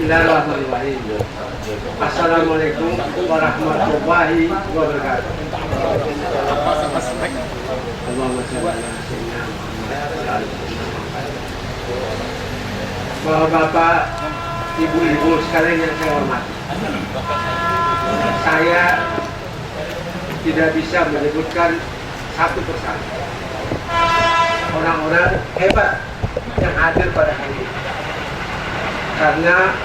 Bismillahirrahmanirrahim. Assalamualaikum warahmatullahi wabarakatuh. Allahumma shalli ala sayyidina Muhammad. Bapak-bapak, ibu-ibu sekalian yang saya hormati, saya tidak bisa menyebutkan satu persatu orang-orang hebat yang hadir pada hari ini, karena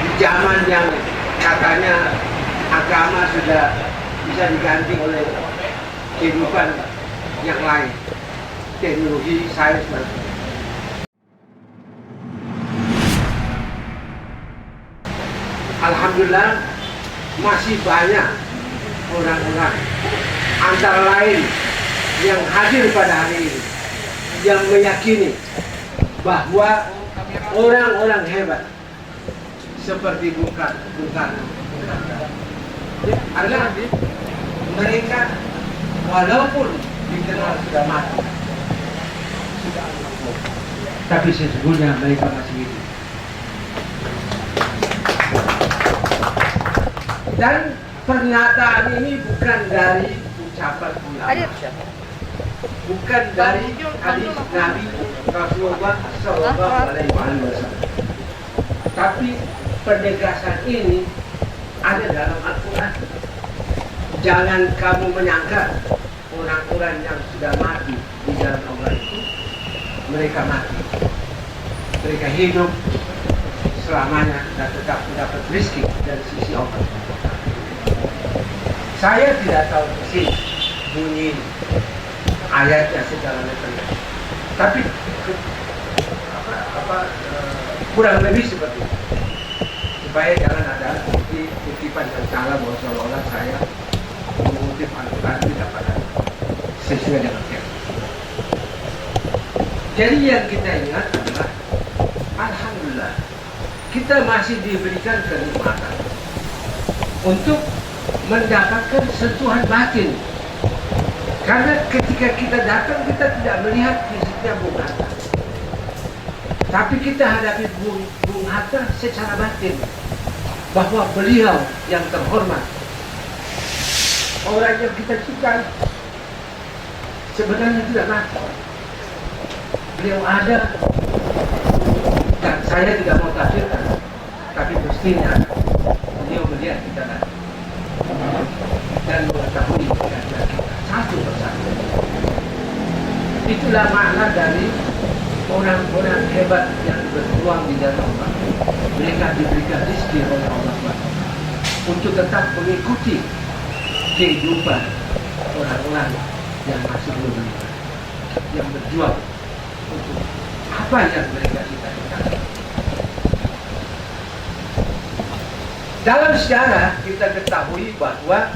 di zaman yang katanya agama sudah bisa diganti oleh kehidupan yang lain, teknologi, sains, dan alhamdulillah masih banyak orang-orang antara lain yang hadir pada hari ini yang meyakini bahwa orang-orang hebat seperti Bung Karno adalah mereka walaupun dikenal sudah mati, tapi sesungguhnya mereka masih hidup. Dan pernyataan ini bukan dari ucapan ulama, bukan dari hadis Nabi Rasulullah SAW, tapi penegasan ini ada dalam Al-Quran. Jangan kamu menyangka orang-orang yang sudah mati di jalan Allah itu mereka mati, mereka hidup selamanya dan tetap mendapat rezeki dari sisi Allah. Saya tidak tahu persis bunyi ayatnya segala macamnya, tapi kurang lebih seperti itu, supaya jangan ada kutipan yang salah bahwa seolah-olah saya mengutip Al-Quran tidak pada sesuai dengan teks. Jadi yang kita ingat adalah alhamdulillah kita masih diberikan kenikmatan untuk mendapatkan sentuhan batin. Karena ketika kita datang kita tidak melihat fisiknya Bung Hatta, tapi kita hadapi Bung Hatta secara batin, bahwa beliau yang terhormat, orang yang kita cintai, sebenarnya tidak mati. Beliau ada, dan saya tidak mau tafsirkan, tapi mestinya beliau melihat kita nanti dan mengetahui kita satu persatu. Itulah makna dari orang-orang hebat yang berjuang di jalan Allah. Mereka diberikan rezeki oleh Allah untuk tetap mengikuti kehidupan orang-orang yang masih belum meninggal, yang berjuang untuk apa yang mereka cita-citakan. Dalam sejarah kita ketahui bahwa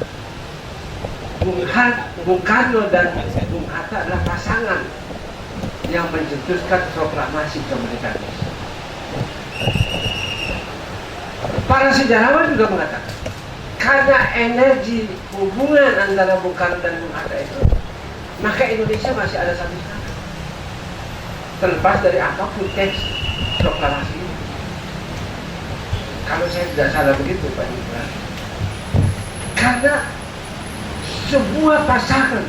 Bung Karno dan Bung Hatta adalah pasangan yang mencetuskan proklamasi kemerdekaan Indonesia. Para sejarawan juga mengatakan karena energi hubungan antara Bung Karno dan Bung Hatta itu, maka Indonesia masih ada satu sana, terlepas dari apapun teks proklamasi ini. Kalau saya tidak salah begitu Pak Ibrahim, karena sebuah pasangan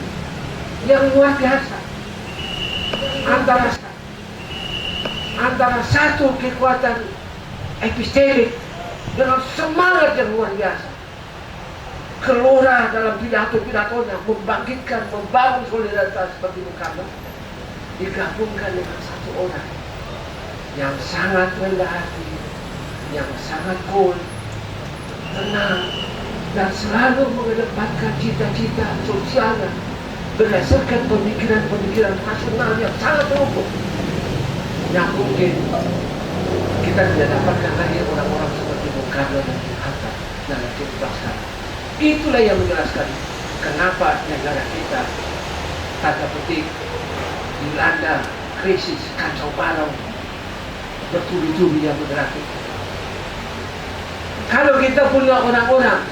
yang luar biasa antara satu kekuatan epistelik dengan semangat yang luar biasa, keluar dalam pidato-pidatonya membangkitkan, membangun solidaritas seperti Bung Karno, digabungkan dengan satu orang yang sangat rendah hati, yang sangat cool, tenang, dan selalu mengedepankan cita-cita sosialnya berdasarkan pemikiran-pemikiran nasional yang sangat terukur, yang mungkin kita tidak dapatkan lagi orang-orang seperti Bung Karno dan Bung Hatta dalam kehidupan sekarang. Itulah yang menjelaskan kenapa negara kita tanda petik dilanda krisis kacau balau bertubi-tubi yang berarti. Kalau kita punya orang-orang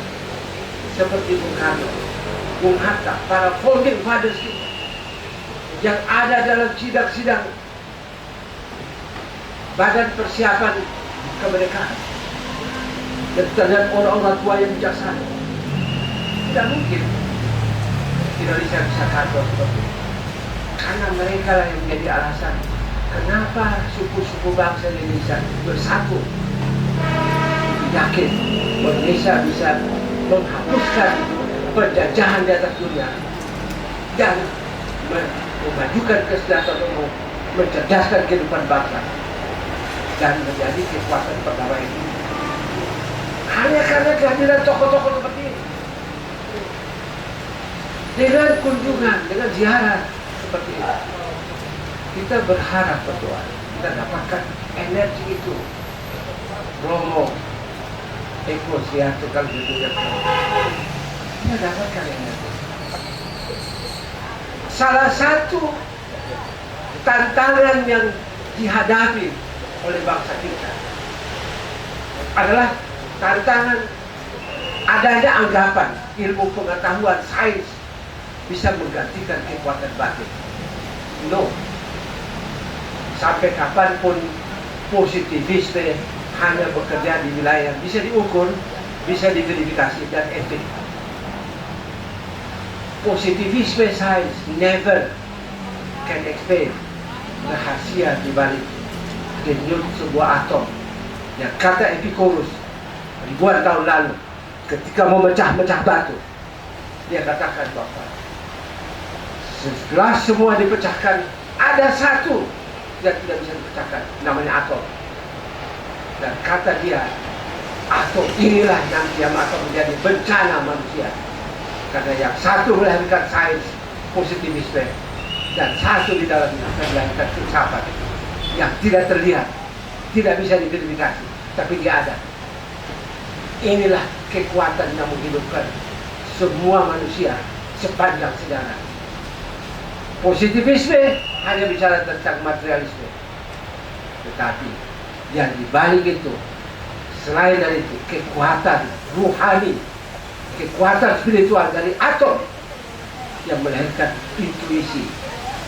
seperti Bung Karno, Bung Hatta, para founding fathers yang ada dalam sidang-sidang badan persiapan kemerdekaan dan terhadap orang-orang tua yang bijaksana. Tidak mungkin Indonesia bisa kacau seperti itu. Karena mereka lah yang menjadi alasan kenapa suku-suku bangsa Indonesia bersatu, yakin Indonesia bisa menghapuskan penjajahan di atas dunia dan memajukan kesejahteraan umum, mencerdaskan kehidupan bangsa dan menjadi kekuatan perdamaian ini. Hanya karena kehadiran tokoh-tokoh seperti ini, dengan kunjungan, dengan ziarah seperti ini, kita berharap berdoa kita dapatkan energi itu. Romo Eko Siharto kalau kita dapatkan energi. Salah satu tantangan yang dihadapi oleh bangsa kita adalah tantangan adanya anggapan ilmu pengetahuan sains bisa menggantikan kekuatan batin. No. Sampai kapanpun positivisme hanya bekerja di wilayah yang bisa diukur, bisa diverifikasi dan etik. Positivisme sains never can explain rahasia di balik denyut sebuah atom. Yang kata Epicurus ribuan tahun lalu ketika memecah-mecah batu, dia katakan bahwa setelah semua dipecahkan ada satu yang tidak bisa dipecahkan, namanya atom. Dan kata dia, atom inilah yang kiamat akan menjadi bencana manusia. Karena yang satu melahirkan sains positivisme dan satu di dalamnya akan melahirkan filsafat yang tidak terlihat, tidak bisa diverifikasi, tapi dia ada. Inilah kekuatan yang menghidupkan semua manusia sepanjang sejarah. Positivisme hanya bicara tentang materialisme, tetapi yang dibalik itu, selain dari itu, kekuatan ruhani, kekuatan spiritual dari atom yang melahirkan intuisi,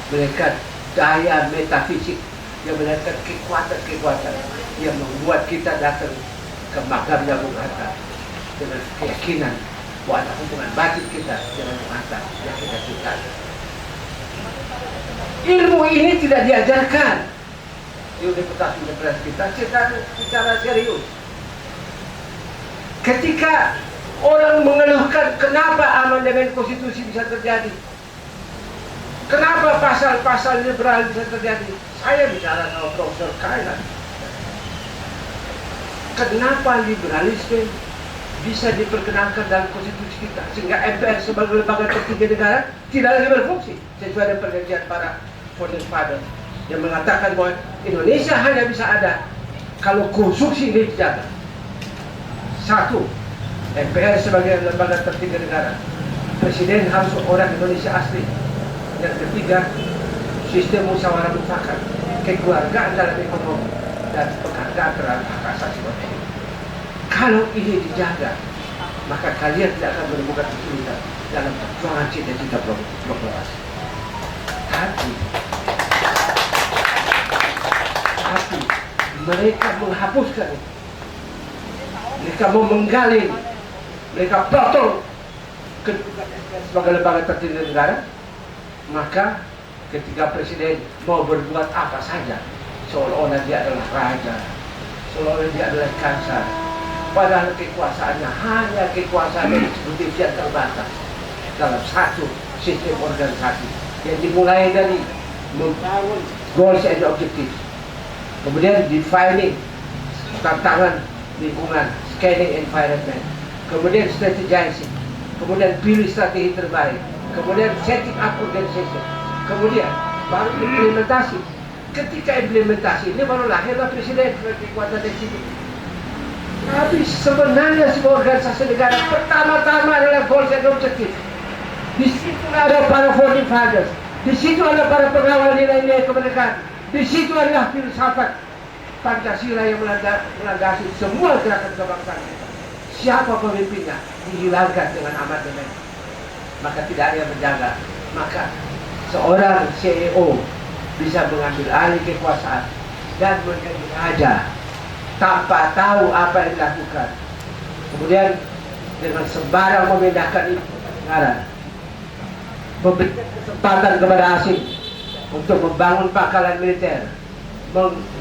melahirkan daya metafisik, yang melahirkan kekuatan-kekuatan yang membuat kita datang ke makamnya Bung Hatta dengan keyakinan bahwa ada hubungan batin kita dengan Bung Hatta yang kita cintai. Ilmu ini tidak diajarkan di universitas kita secara serius. Ketika orang mengeluhkan kenapa amandemen konstitusi bisa terjadi, kenapa pasal-pasal liberal bisa terjadi, saya bicara sama Profesor Kailan. Kenapa liberalisme bisa diperkenankan dalam konstitusi kita sehingga MPR sebagai lembaga tertinggi negara tidak lagi berfungsi sesuai dengan perjanjian para founding fathers yang mengatakan bahwa Indonesia hanya bisa ada kalau konstruksi ini dijaga. Satu, MPR sebagai lembaga tertinggi negara, presiden harus orang Indonesia asli. Yang ketiga, sistem musyawarah mufakat, kekeluargaan dalam ekonomi dan penghargaan terhadap hak asasi manusia. Kalau ini dijaga, maka kalian tidak akan menemukan kesulitan dalam perjuangan cita-cita proklamasi. Tapi mereka menghapuskan itu. Mereka mau menggali, mereka potong sebagai lembaga tertinggi negara. Maka ketika presiden mau berbuat apa saja, seolah-olah dia adalah raja, seolah-olah dia adalah kaisar. Padahal kekuasaannya hanya kekuasaan eksekutif yang terbatas dalam satu sistem organisasi yang dimulai dari membangun goals and objectives, kemudian defining tantangan lingkungan, scanning environment, kemudian strategizing, kemudian pilih strategi terbaik, kemudian setting up organization, kemudian baru implementasi. Ketika implementasi ini baru lahirlah presiden sebagai kekuatan eksekutif. Tapi sebenarnya sebuah organisasi negara pertama-tama adalah goals and objectives. Di situ ada para founding fathers, di situ ada para pengawal nilai-nilai kemerdekaan, di situ adalah filsafat Pancasila yang melandasi semua gerakan kebangsaan kita. Siapa pemimpinnya dihilangkan dengan amandemen, maka tidak ada yang menjaga. Maka seorang CEO bisa mengambil alih kekuasaan dan menjadi raja tanpa tahu apa yang dilakukan. Kemudian dengan sembarang memindahkan ibu negara, memberikan kesempatan kepada asing untuk membangun pangkalan militer,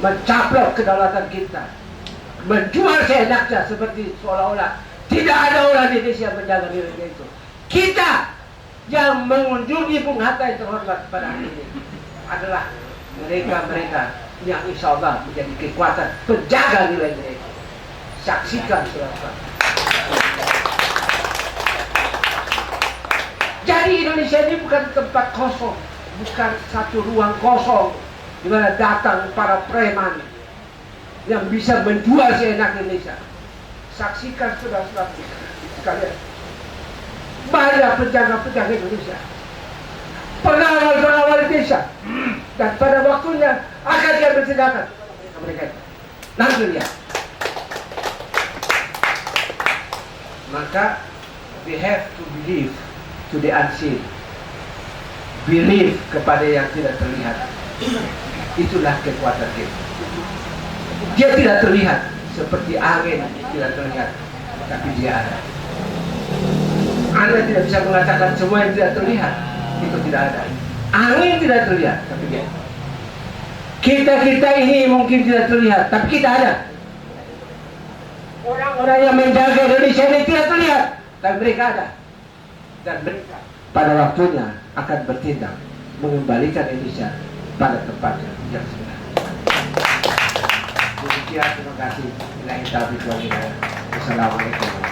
mencaplok kedaulatan kita, menjual seenaknya seperti seolah-olah tidak ada orang Indonesia yang menjaga nilai itu. Kita yang mengunjungi Bung Hatta yang terhormat pada hari ini adalah mereka-mereka yang insya Allah menjadi kekuatan penjaga nilai-nilai itu. Saksikan saudara. Jadi Indonesia ini bukan tempat kosong, bukan satu ruang kosong di mana datang para preman yang bisa menjual seenak Indonesia. Saksikan saudara-saudara sekalian, banyak penjaga-penjaga Indonesia, pengawal-pengawal Indonesia, dan pada waktunya akan diambil tindakan mereka. Nanti lihat. Maka we have to believe to the unseen. Believe kepada yang tidak terlihat. Itulah kekuatan kita. Dia tidak terlihat seperti angin tidak terlihat, tapi dia ada. Anda tidak bisa mengatakan semua yang tidak terlihat itu tidak ada. Angin tidak terlihat, tapi dia. Kita ini mungkin tidak terlihat, tapi kita ada. Orang-orang yang menjaga Indonesia ini tidak terlihat, tapi mereka ada. Dan mereka pada waktunya akan bertindak mengembalikan Indonesia pada tempatnya yang sebenarnya. Demikian, terima kasih. Assalamualaikum.